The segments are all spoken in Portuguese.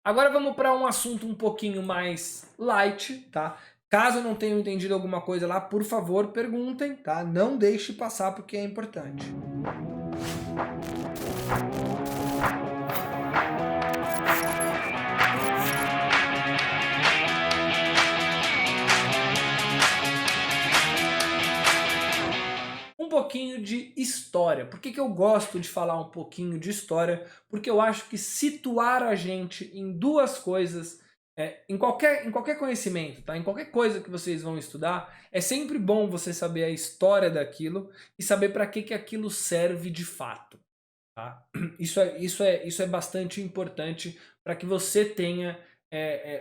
Agora vamos para um assunto um pouquinho mais light, tá? Caso não tenham entendido alguma coisa lá, por favor, perguntem, tá? Não deixe passar porque é importante. Um pouquinho de história. Por que que eu gosto de falar um pouquinho de história? Porque eu acho que situar a gente em duas coisas, em qualquer conhecimento, tá? Em qualquer coisa que vocês vão estudar, é sempre bom você saber a história daquilo e saber para que aquilo serve de fato, tá? Isso é bastante importante para que você tenha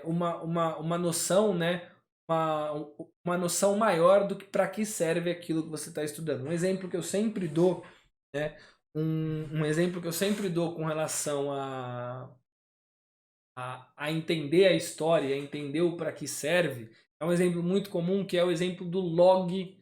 uma noção, né? Uma, uma noção maior do que para que serve aquilo que você está estudando. Um exemplo que eu sempre dou, né? Um exemplo que eu sempre dou com relação a entender a história, a entender o para que serve, é um exemplo muito comum que é o exemplo do log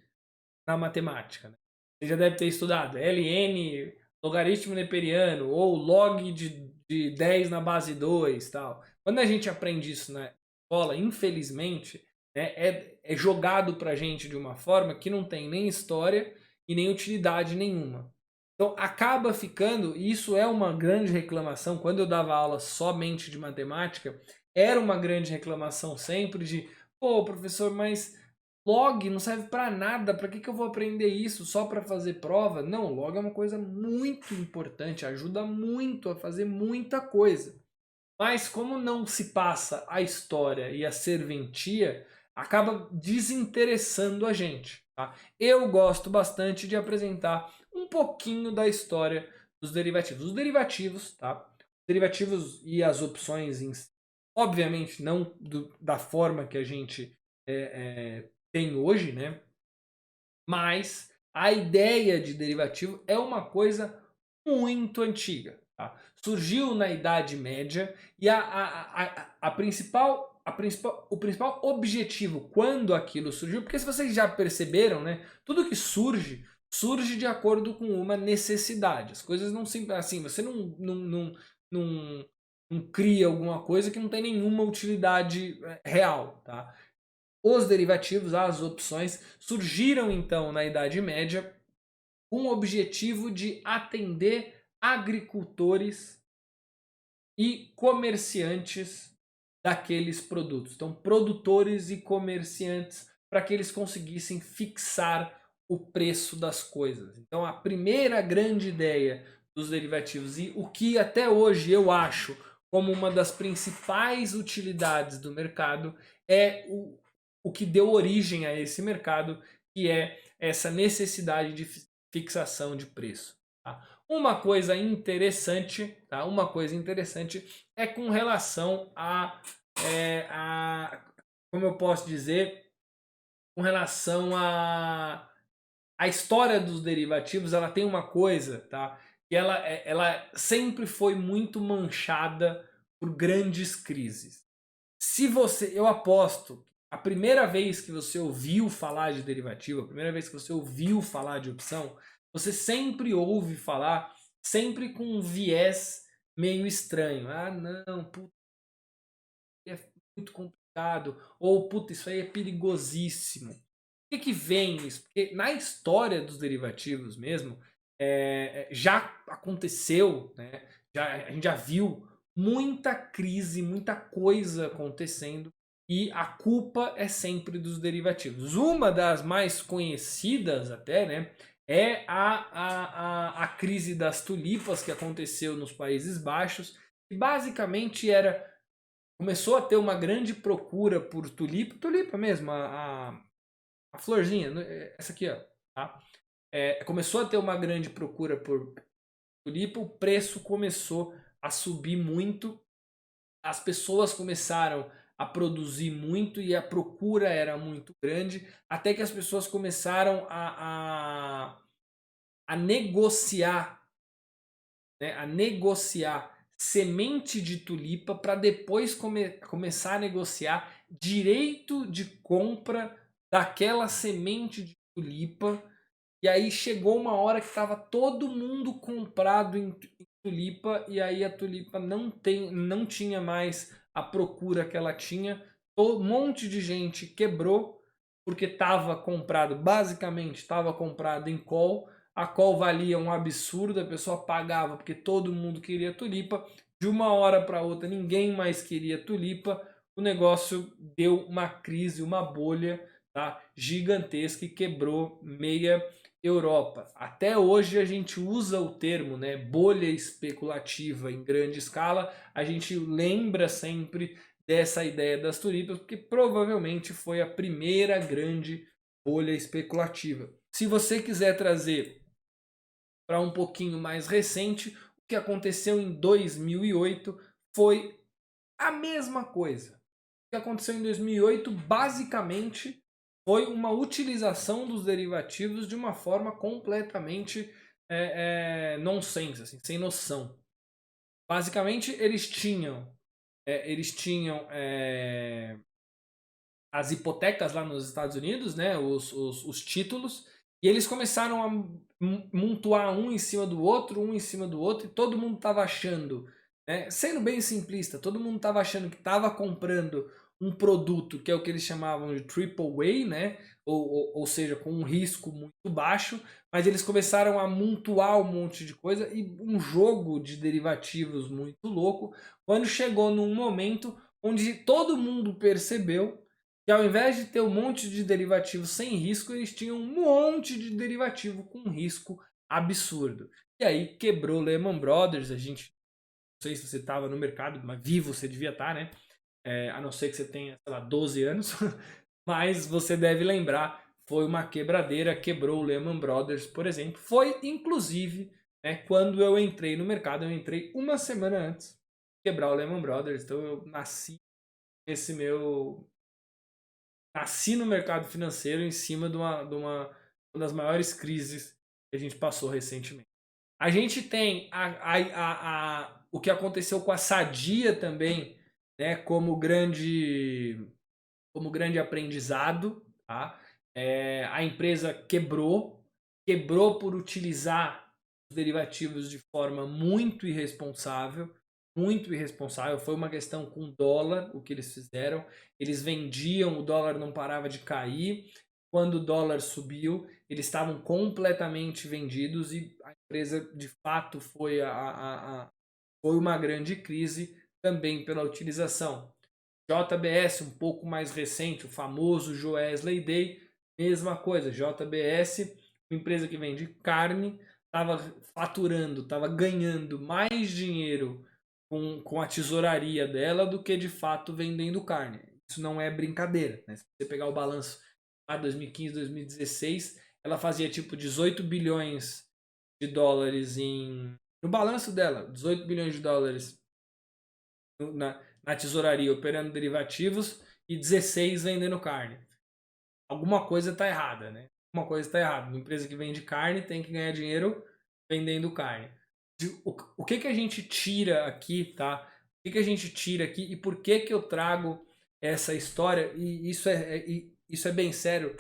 na matemática, né? Você já deve ter estudado ln, logaritmo neperiano, ou log de 10 na base 2 tal. Quando a gente aprende isso na escola, infelizmente, né, é jogado pra gente de uma forma que não tem nem história e nem utilidade nenhuma. Então acaba ficando, e isso é uma grande reclamação, quando eu dava aula somente de matemática, era uma grande reclamação sempre de, pô, professor, mas log não serve para nada, para que que eu vou aprender isso só para fazer prova? Não, log é uma coisa muito importante, ajuda muito a fazer muita coisa. Mas como não se passa a história e a serventia, acaba desinteressando a gente, tá? Eu gosto bastante de apresentar um pouquinho da história dos derivativos. Os derivativos, tá? Os derivativos e as opções em si, obviamente não da forma que a gente tem hoje, né? Mas a ideia de derivativo é uma coisa muito antiga. Tá? Surgiu na Idade Média e o principal objetivo quando aquilo surgiu, porque se vocês já perceberam, né, tudo que surge, surge de acordo com uma necessidade. As coisas não sempre assim, você não, não cria alguma coisa que não tem nenhuma utilidade real. Tá? Os derivativos, as opções, surgiram então na Idade Média com o objetivo de atender agricultores e comerciantes daqueles produtos. Então, produtores e comerciantes, para que eles conseguissem fixar o preço das coisas. Então, a primeira grande ideia dos derivativos e o que até hoje eu acho como uma das principais utilidades do mercado é o que deu origem a esse mercado, que é essa necessidade de fixação de preço. Tá? Uma coisa interessante, tá? Uma coisa interessante é com relação como eu posso dizer, com relação a história dos derivativos, ela tem uma coisa, tá? Que ela sempre foi muito manchada por grandes crises. Se você, eu aposto, a primeira vez que você ouviu falar de derivativo, a primeira vez que você ouviu falar de opção, você sempre ouve falar, sempre com um viés meio estranho. Ah, não, puta, é muito complicado. Ou, puta, isso aí é perigosíssimo. Por que vem isso? Porque na história dos derivativos mesmo, já aconteceu, né? A gente já viu muita crise, muita coisa acontecendo e a culpa é sempre dos derivativos. Uma das mais conhecidas até, né? É a crise das tulipas que aconteceu nos Países Baixos, que basicamente começou a ter uma grande procura por tulipa mesmo, a florzinha, essa aqui, ó, tá? Começou a ter uma grande procura por tulipa, o preço começou a subir muito, as pessoas começaram a produzir muito e a procura era muito grande, até que as pessoas começaram a negociar, né, a negociar semente de tulipa para depois começar a negociar direito de compra daquela semente de tulipa. E aí chegou uma hora que estava todo mundo comprado em tulipa e aí a tulipa não tinha mais a procura que ela tinha. Um monte de gente quebrou porque estava comprado, basicamente estava comprado em call. A call valia um absurdo, a pessoa pagava porque todo mundo queria tulipa. De uma hora para outra ninguém mais queria tulipa. O negócio deu uma crise, uma bolha, tá, gigantesca e quebrou meia Europa. Até hoje a gente usa o termo, né, bolha especulativa em grande escala. A gente lembra sempre dessa ideia das tulipas, porque provavelmente foi a primeira grande bolha especulativa. Se você quiser trazer para um pouquinho mais recente, o que aconteceu em 2008 foi a mesma coisa. O que aconteceu em 2008 basicamente foi uma utilização dos derivativos de uma forma completamente nonsense, assim, sem noção. Basicamente eles tinham as hipotecas lá nos Estados Unidos, né, os títulos, e eles começaram a montuar um em cima do outro, um em cima do outro, e todo mundo estava achando, né, sendo bem simplista, todo mundo estava achando que estava comprando um produto que é o que eles chamavam de triple A, né, ou seja, com um risco muito baixo, mas eles começaram a montuar um monte de coisa e um jogo de derivativos muito louco, quando chegou num momento onde todo mundo percebeu que ao invés de ter um monte de derivativo sem risco, eles tinham um monte de derivativo com risco absurdo. E aí quebrou Lehman Brothers. A gente, não sei se você estava no mercado, mas vivo você devia estar, né? A não ser que você tenha, sei lá, 12 anos. Mas você deve lembrar, foi uma quebradeira, quebrou o Lehman Brothers, por exemplo. Foi, inclusive, né, quando eu entrei no mercado, eu entrei uma semana antes de quebrar o Lehman Brothers. Então eu esse meu nasci no mercado financeiro em cima de uma das maiores crises que a gente passou recentemente. A gente tem o que aconteceu com a Sadia também, né, como grande aprendizado. Tá? A empresa quebrou por utilizar os derivativos de forma muito irresponsável. Muito irresponsável. Foi uma questão com o dólar, o que eles fizeram. Eles vendiam, o dólar não parava de cair. Quando o dólar subiu, eles estavam completamente vendidos e a empresa de fato foi uma grande crise também pela utilização. JBS, um pouco mais recente, o famoso Joesley Day, mesma coisa. JBS, uma empresa que vende carne, estava faturando, estava ganhando mais dinheiro com a tesouraria dela do que de fato vendendo carne. Isso não é brincadeira, né? Se você pegar o balanço lá 2015, 2016, ela fazia tipo 18 bilhões de dólares no balanço dela, 18 bilhões de dólares na tesouraria operando derivativos e 16 vendendo carne. Alguma coisa está errada, né? Alguma coisa está errada. Uma empresa que vende carne tem que ganhar dinheiro vendendo carne. O que a gente tira aqui, tá? O que a gente tira aqui e por que eu trago essa história? E isso é bem sério.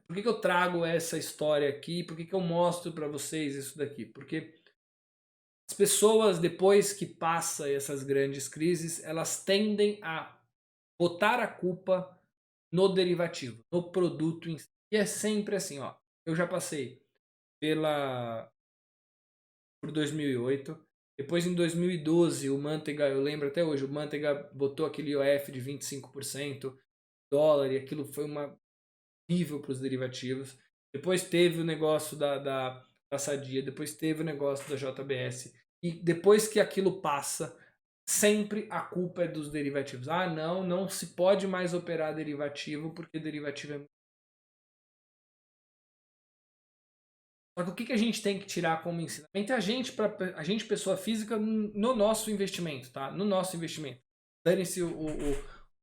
Por que eu trago essa história aqui? Por que eu mostro para vocês isso daqui? Porque as pessoas, depois que passa essas grandes crises, elas tendem a botar a culpa no derivativo, no produto em si. E é sempre assim, ó. Eu já passei por 2008. Depois, em 2012, o Manteiga, eu lembro até hoje, o Manteiga botou aquele IOF de 25% dólar e aquilo foi uma horrível para os derivativos. Depois teve o negócio da Sadia, depois teve o negócio da JBS. E depois que aquilo passa, sempre a culpa é dos derivativos. Ah, não se pode mais operar derivativo porque derivativo é. Só que o que a gente tem que tirar como ensinamento é a gente, pessoa física, no nosso investimento, tá? No nosso investimento. Dane-se o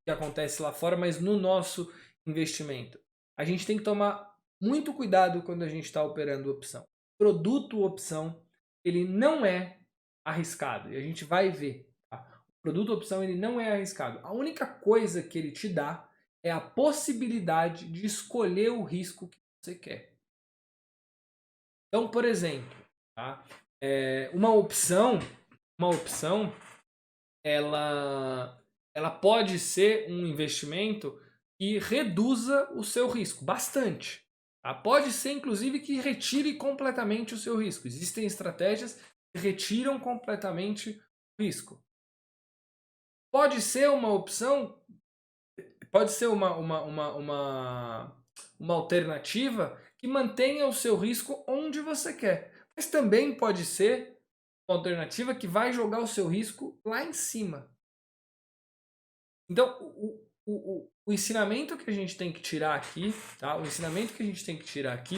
que acontece lá fora, mas no nosso investimento. A gente tem que tomar muito cuidado quando a gente está operando opção. Produto opção, ele não é arriscado. E a gente vai ver. Tá? O produto opção, ele não é arriscado. A única coisa que ele te dá é a possibilidade de escolher o risco que você quer. Então, por exemplo, tá? uma opção, ela pode ser um investimento que reduza o seu risco bastante. Tá? Pode ser, inclusive, que retire completamente o seu risco. Existem estratégias que retiram completamente o risco. Pode ser uma opção, pode ser uma alternativa que mantenha o seu risco onde você quer. Mas também pode ser uma alternativa que vai jogar o seu risco lá em cima. Então, o ensinamento que a gente tem que tirar aqui, tá? O ensinamento que a gente tem que tirar aqui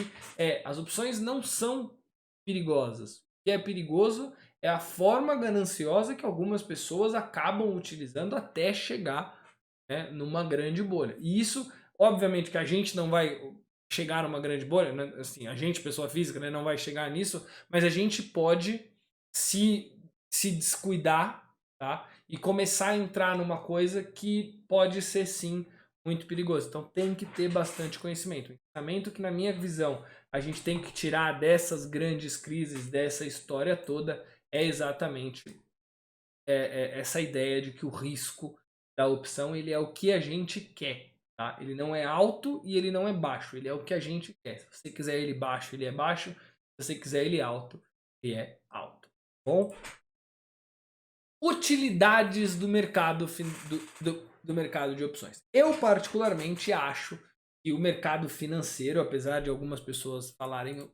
as opções não são perigosas. O que é perigoso é a forma gananciosa que algumas pessoas acabam utilizando até chegar, né, numa grande bolha. E isso, obviamente, que a gente não vai chegar numa grande bolha, né? Assim, a gente, pessoa física, né, não vai chegar nisso, mas a gente pode se descuidar, tá? E começar a entrar numa coisa que pode ser sim muito perigoso. Então tem que ter bastante conhecimento. O ensinamento que, na minha visão, a gente tem que tirar dessas grandes crises, dessa história toda, é exatamente essa ideia de que o risco da opção ele é o que a gente quer. Tá? Ele não é alto e ele não é baixo. Ele é o que a gente quer. Se você quiser ele baixo, ele é baixo. Se você quiser ele alto, ele é alto. Bom? Utilidades do mercado, do mercado de opções. Eu particularmente acho que o mercado financeiro, apesar de algumas pessoas falarem o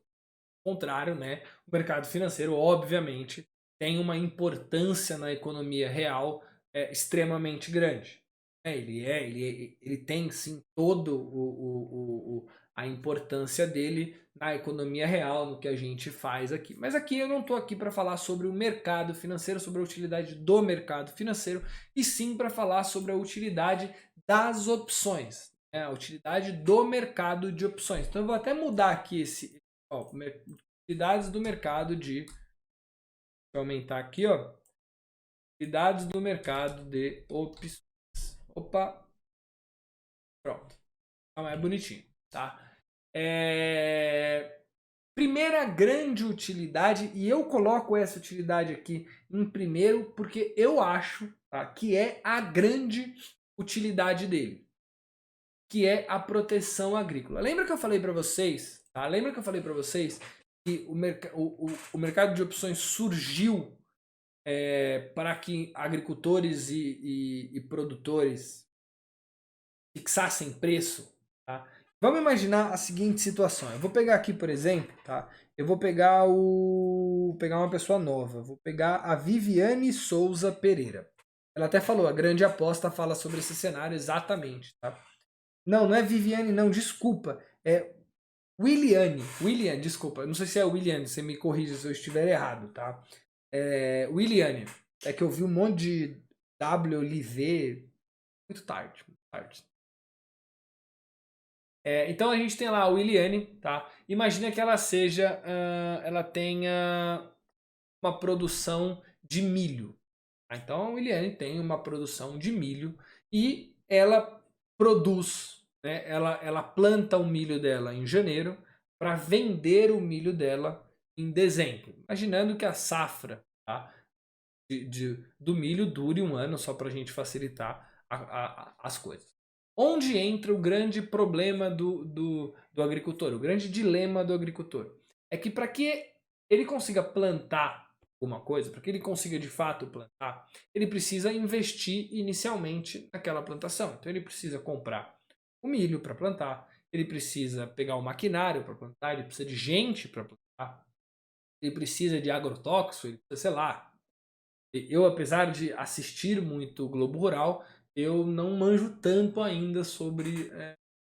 contrário, né? O mercado financeiro, obviamente, tem uma importância na economia real extremamente grande. Ele tem sim todo a importância dele na economia real, no que a gente faz aqui. Mas aqui eu não estou aqui para falar sobre o mercado financeiro, sobre a utilidade do mercado financeiro, e sim para falar sobre a utilidade das opções, né? A utilidade do mercado de opções. Então eu vou até mudar aqui utilidades do mercado de. Deixa eu aumentar aqui, ó. Utilidades do mercado de opções. Opa, pronto. Tá mais bonitinho, tá? Primeira grande utilidade, e eu coloco essa utilidade aqui em primeiro porque eu acho, tá, que é a grande utilidade dele, que é a proteção agrícola. Lembra que eu falei para vocês, tá? Lembra que eu falei para vocês que o mercado de opções surgiu para que agricultores e produtores fixassem preço, tá? Vamos imaginar a seguinte situação. Eu vou pegar aqui, por exemplo, tá? Eu vou pegar pegar uma pessoa nova. Vou pegar a Viviane Souza Pereira. Ela até falou, a grande aposta fala sobre esse cenário exatamente, tá? Não, não é Viviane, não, desculpa. É Williane, desculpa. Não sei se é Williane, você me corrija se eu estiver errado, tá? Williane. É que eu vi um monte de WLV muito tarde, muito tarde. Então a gente tem lá a Williane, tá? Imagina que ela seja, ela tenha uma produção de milho. Tá? Então a Williane tem uma produção de milho e ela produz, né? Ela planta o milho dela em janeiro para vender o milho dela em dezembro. Imaginando que a safra, tá, do milho dure um ano, só para a gente facilitar as coisas. Onde entra o grande problema do agricultor, o grande dilema do agricultor? É que para que ele consiga plantar alguma coisa, para que ele consiga de fato plantar, ele precisa investir inicialmente naquela plantação. Então ele precisa comprar o milho para plantar, ele precisa pegar o maquinário para plantar, ele precisa de gente para plantar, ele precisa de agrotóxico, ele precisa, sei lá. Eu, apesar de assistir muito Globo Rural, eu não manjo tanto ainda sobre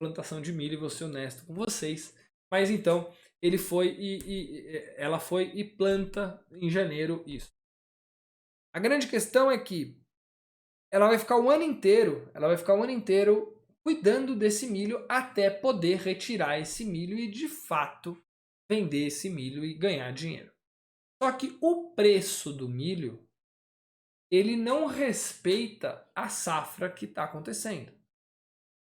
plantação de milho, vou ser honesto com vocês. Mas então, ele foi ela foi e planta em janeiro isso. A grande questão é que ela vai ficar o ano inteiro, cuidando desse milho até poder retirar esse milho e de fato vender esse milho e ganhar dinheiro. Só que o preço do milho ele não respeita a safra que está acontecendo.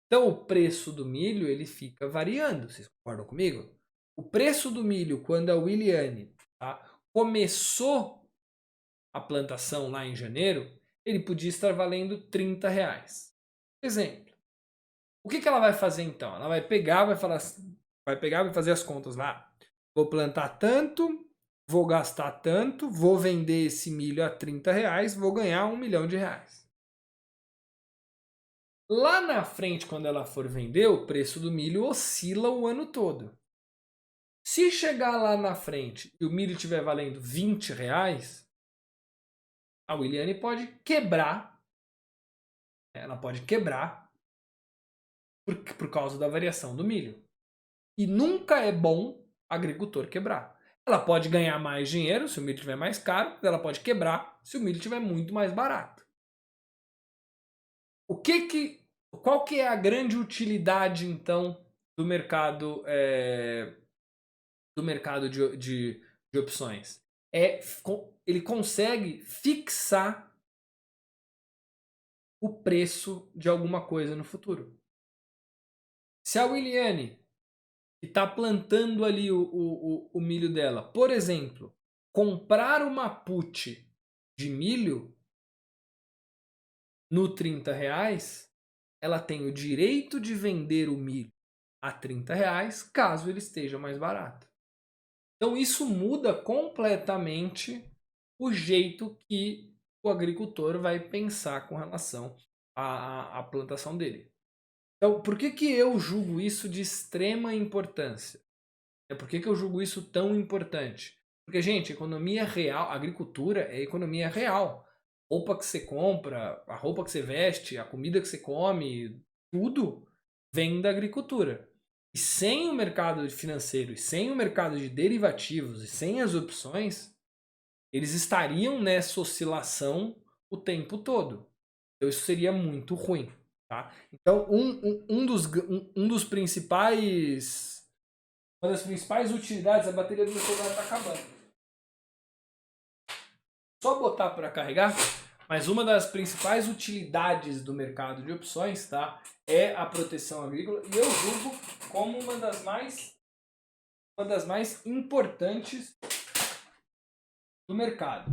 Então o preço do milho ele fica variando. Vocês concordam comigo? O preço do milho quando a Williane, tá, começou a plantação lá em janeiro, ele podia estar valendo R$ 30. Exemplo. O que ela vai fazer então? Ela vai pegar, vai fazer as contas lá. Vou plantar tanto, vou gastar tanto, vou vender esse milho a R$ 30, vou ganhar R$ 1 milhão. Lá na frente, quando ela for vender, o preço do milho oscila o ano todo. Se chegar lá na frente e o milho estiver valendo R$ 20, a Williane pode quebrar. Ela pode quebrar por causa da variação do milho. E nunca é bom agricultor quebrar. Ela pode ganhar mais dinheiro se o milho estiver mais caro, mas ela pode quebrar se o milho estiver muito mais barato. Qual que é a grande utilidade então do mercado de opções? Ele consegue fixar o preço de alguma coisa no futuro. Se a Williane que está plantando ali o milho dela, por exemplo, comprar uma put de milho no R$ 30, ela tem o direito de vender o milho a R$ 30 caso ele esteja mais barato. Então isso muda completamente o jeito que o agricultor vai pensar com relação à plantação dele. Então, por que eu julgo isso de extrema importância? Por que eu julgo isso tão importante? Porque, gente, economia real, agricultura é economia real. Roupa que você compra, a roupa que você veste, a comida que você come, tudo vem da agricultura. E sem o mercado financeiro, e sem o mercado de derivativos, e sem as opções, eles estariam nessa oscilação o tempo todo. Então isso seria muito ruim. Tá? Então, uma das principais utilidades, a bateria do meu celular está acabando. Só botar para carregar, mas uma das principais utilidades do mercado de opções, tá, é a proteção agrícola, e eu julgo como uma das mais importantes do mercado.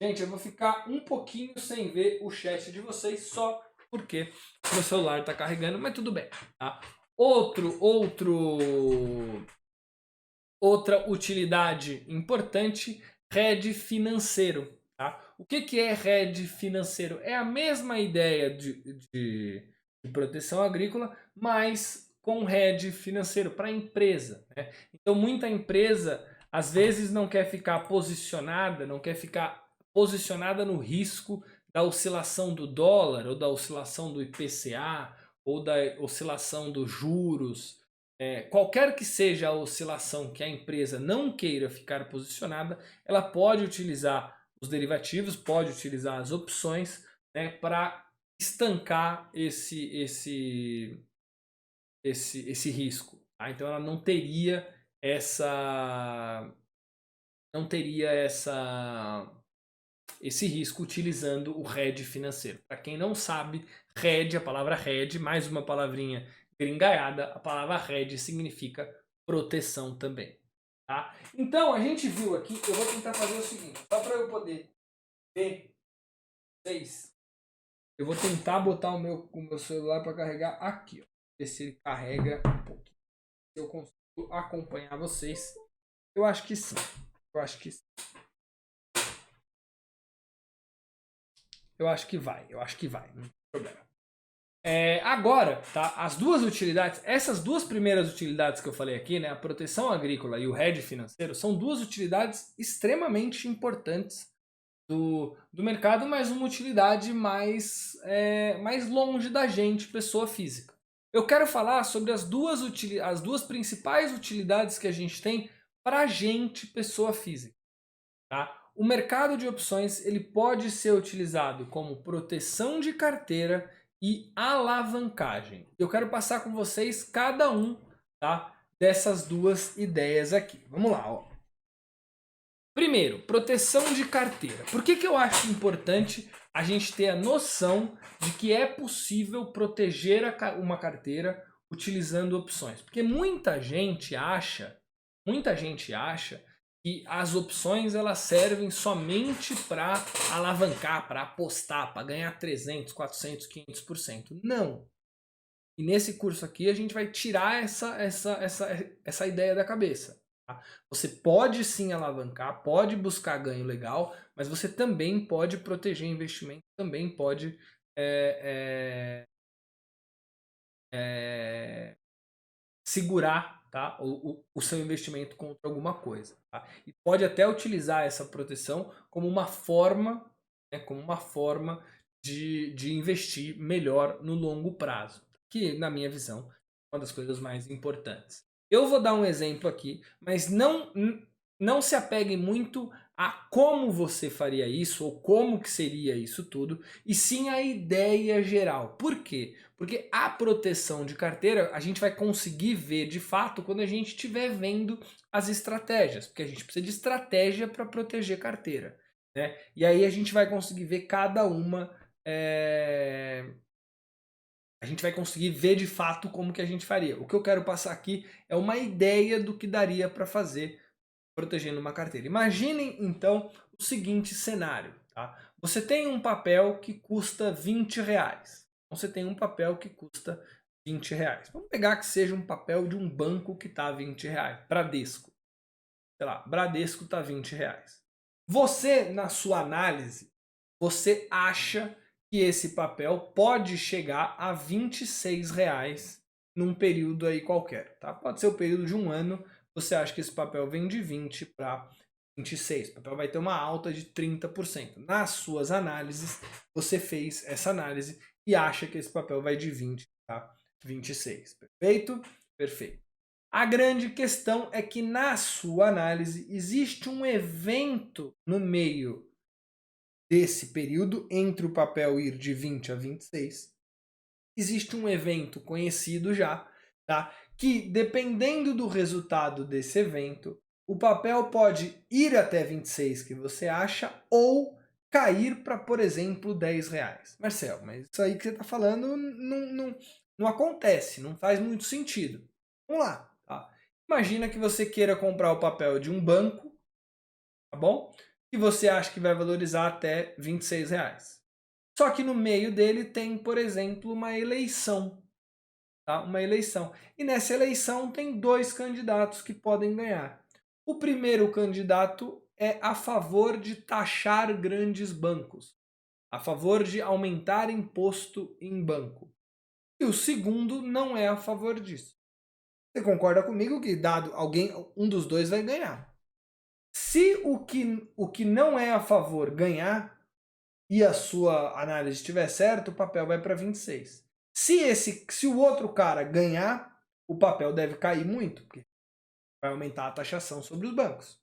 Gente, eu vou ficar um pouquinho sem ver o chat de vocês só porque meu celular está carregando, mas tudo bem, tá? Outra utilidade importante, hedge financeiro. Tá? O que é hedge financeiro? É a mesma ideia de proteção agrícola, mas com hedge financeiro para a empresa. Né? Então muita empresa às vezes não quer ficar posicionada no risco da oscilação do dólar, ou da oscilação do IPCA, ou da oscilação dos juros. Qualquer que seja a oscilação que a empresa não queira ficar posicionada, ela pode utilizar os derivativos, pode utilizar as opções, né, para estancar esse risco. Tá? Então ela não teria esse risco utilizando o hedge financeiro. Para quem não sabe, hedge, a palavra hedge, mais uma palavrinha gringaiada, a palavra hedge significa proteção também. Tá? Então, a gente viu aqui, eu vou tentar fazer o seguinte, só para eu poder ver vocês, eu vou tentar botar o meu celular para carregar aqui, ó, ver se ele carrega um pouquinho. Se eu consigo acompanhar vocês, eu acho que sim, eu acho que sim. Eu acho que vai, não tem problema. Agora, tá? As duas utilidades, essas duas primeiras utilidades que eu falei aqui, né, a proteção agrícola e o hedge financeiro, são duas utilidades extremamente importantes do mercado, mas uma utilidade mais longe da gente, pessoa física. Eu quero falar sobre as duas principais utilidades que a gente tem para a gente, pessoa física. Tá? O mercado de opções ele pode ser utilizado como proteção de carteira e alavancagem. Eu quero passar com vocês cada um, tá, dessas duas ideias aqui. Vamos lá. Ó. Primeiro, proteção de carteira. Por que eu acho importante a gente ter a noção de que é possível proteger uma carteira utilizando opções? Porque muita gente acha que as opções elas servem somente para alavancar, para apostar, para ganhar 300, 400, 500%. Não. E nesse curso aqui a gente vai tirar essa ideia da cabeça. Tá? Você pode sim alavancar, pode buscar ganho legal, mas você também pode proteger investimento, também pode segurar, tá, o seu investimento contra alguma coisa. Tá? E pode até utilizar essa proteção como uma forma, né, de investir melhor no longo prazo, que na minha visão é uma das coisas mais importantes. Eu vou dar um exemplo aqui, mas não se apegue muito a como você faria isso ou como que seria isso tudo, e sim a ideia geral. Por quê? Porque a proteção de carteira a gente vai conseguir ver de fato quando a gente estiver vendo as estratégias, porque a gente precisa de estratégia para proteger carteira, né? E aí a gente vai conseguir ver cada uma, a gente vai conseguir ver de fato como que a gente faria. O que eu quero passar aqui é uma ideia do que daria para fazer protegendo uma carteira. Imaginem então o seguinte cenário, tá? Você tem um papel que custa R$ 20. Você tem um papel que custa R$ 20. Vamos pegar que seja um papel de um banco que está R$ 20. Bradesco. Sei lá, Bradesco está R$ 20. Você, na sua análise, você acha que esse papel pode chegar a R$ 26 num período aí qualquer, tá? Pode ser o período de um ano. Você acha que esse papel vem de 20 para 26. O papel vai ter uma alta de 30%. Nas suas análises, você fez essa análise e acha que esse papel vai de 20 para 26. Perfeito? Perfeito. A grande questão é que na sua análise existe um evento no meio desse período, entre o papel ir de 20 a 26, existe um evento conhecido já, tá? Que dependendo do resultado desse evento, o papel pode ir até 26 que você acha ou cair para, por exemplo, R$ 10. Marcelo, mas isso aí que você está falando não acontece, não faz muito sentido. Vamos lá, tá? Imagina que você queira comprar o papel de um banco, tá bom? Que você acha que vai valorizar até R$ 26. Só que no meio dele tem, por exemplo, uma eleição. Tá? Uma eleição. E nessa eleição tem dois candidatos que podem ganhar. O primeiro candidato é a favor de taxar grandes bancos, a favor de aumentar imposto em banco. E o segundo não é a favor disso. Você concorda comigo que dado alguém, um dos dois vai ganhar. Se o que não é a favor ganhar e a sua análise estiver certa, o papel vai para 26. Se o outro cara ganhar, o papel deve cair muito, porque vai aumentar a taxação sobre os bancos.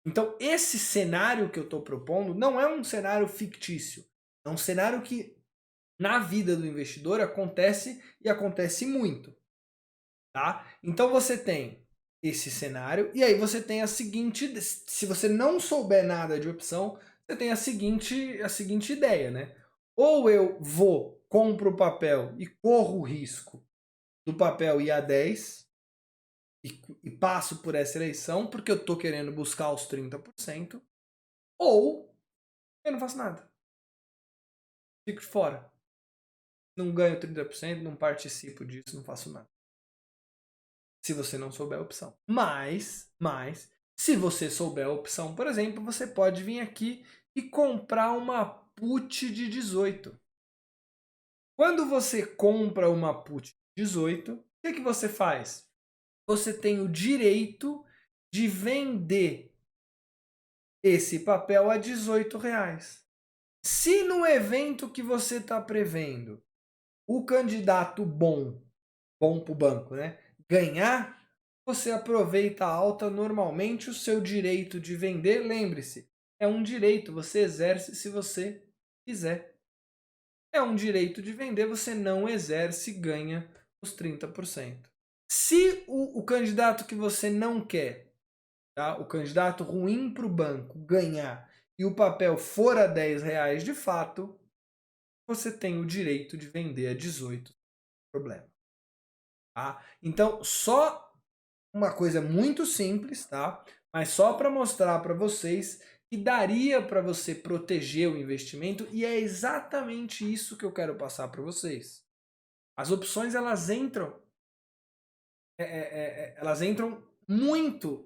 Então, esse cenário que eu estou propondo não é um cenário fictício. É um cenário que, na vida do investidor, acontece e acontece muito. Tá? Então, você tem esse cenário, e aí você tem a seguinte... Se você não souber nada de opção, você tem a seguinte ideia, né? Ou eu compro o papel e corro o risco do papel ir a 10 e passo por essa eleição porque eu estou querendo buscar os 30%, ou eu não faço nada. Fico de fora. Não ganho 30%, não participo disso, não faço nada. Se você não souber a opção. Mas, se você souber a opção, por exemplo, você pode vir aqui e comprar uma put de 18. Quando você compra uma put de 18, o que você faz? Você tem o direito de vender esse papel a R$ 18. Se no evento que você está prevendo, o candidato bom para o banco, né, ganhar, você aproveita a alta. Normalmente o seu direito de vender, lembre-se, é um direito, você exerce se você quiser. É um direito de vender, você não exerce e ganha os 30%. Se o candidato que você não quer, tá, o candidato ruim para o banco, ganhar e o papel for a R$ 10 de fato, você tem o direito de vender a 18, problema. Tá? Então, só uma coisa muito simples, tá? mas só para mostrar para vocês que daria para você proteger o investimento e é exatamente isso que eu quero passar para vocês. As opções elas entram muito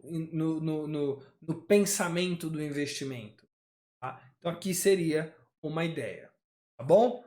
no pensamento do investimento. Tá? Então aqui seria uma ideia, tá bom?